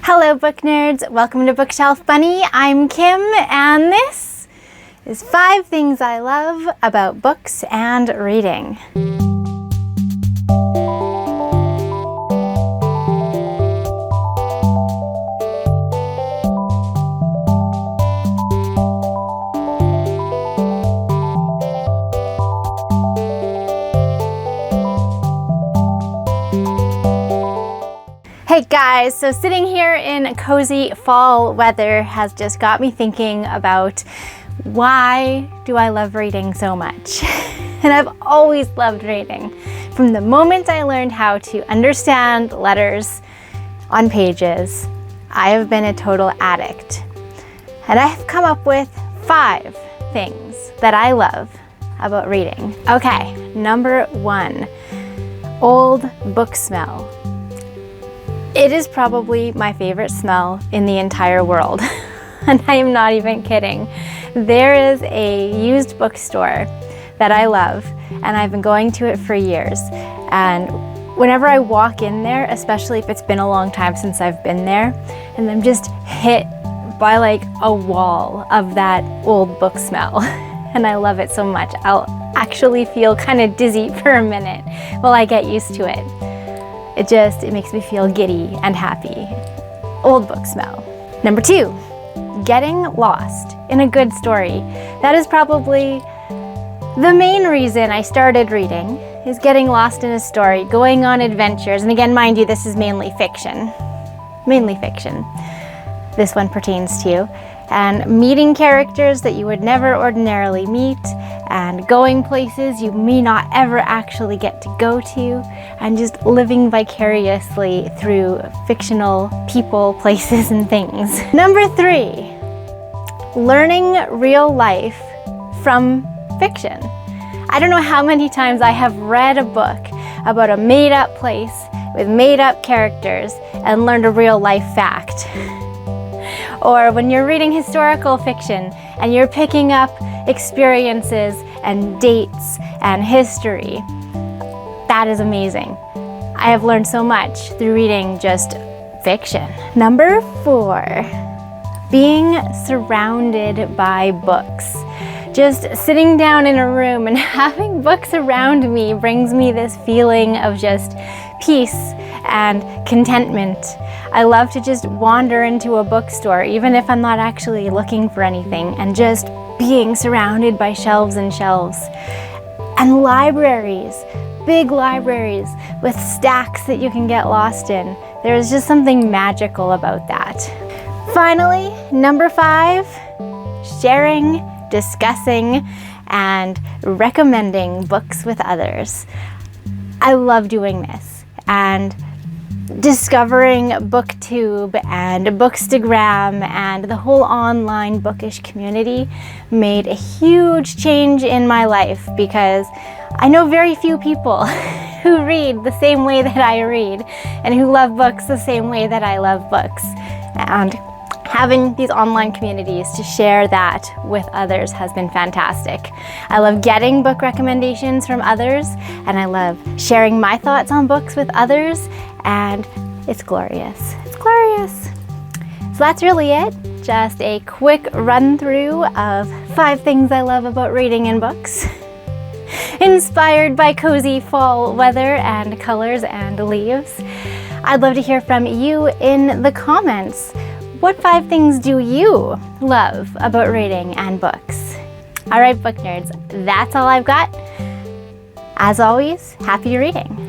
Hello book nerds, welcome to Bookshelf Bunny. I'm Kim and this is 5 things I love about books and reading. Hey guys, so sitting here in cozy fall weather has just got me thinking about why do I love reading so much? And I've always loved reading. From the moment I learned how to understand letters on pages, I have been a total addict. And I have come up with 5 things that I love about reading. Okay, number 1, old book smell. It is probably my favorite smell in the entire world, and I am not even kidding. There is a used bookstore that I love, and I've been going to it for years. And whenever I walk in there, especially if it's been a long time since I've been there, and I'm just hit by like a wall of that old book smell, and I love it so much. I'll actually feel kind of dizzy for a minute while I get used to it. It makes me feel giddy and happy. Old book smell. Number 2, getting lost in a good story. That is probably the main reason I started reading, is getting lost in a story, going on adventures. And again, mind you, this is mainly fiction. Mainly fiction. This one pertains to. And meeting characters that you would never ordinarily meet, and going places you may not ever actually get to go to, and just living vicariously through fictional people, places, and things. Number 3, learning real life from fiction. I don't know how many times I have read a book about a made-up place with made-up characters and learned a real life fact. Or when you're reading historical fiction and you're picking up experiences and dates and history. That is amazing. I have learned so much through reading just fiction. Number 4, being surrounded by books. Just sitting down in a room and having books around me brings me this feeling of just peace and contentment. I love to just wander into a bookstore, even if I'm not actually looking for anything, and just being surrounded by shelves and shelves. And libraries, big libraries with stacks that you can get lost in. There's just something magical about that. Finally, number 5, sharing, discussing, and recommending books with others. I love doing this, and discovering BookTube and Bookstagram and the whole online bookish community made a huge change in my life, because I know very few people who read the same way that I read and who love books the same way that I love books. And having these online communities to share that with others has been fantastic. I love getting book recommendations from others, and I love sharing my thoughts on books with others, and it's glorious. It's glorious. So that's really it. Just a quick run through of 5 things I love about reading and books. Inspired by cozy fall weather and colors and leaves. I'd love to hear from you in the comments. What 5 things do you love about reading and books? All right, book nerds, that's all I've got. As always, happy reading.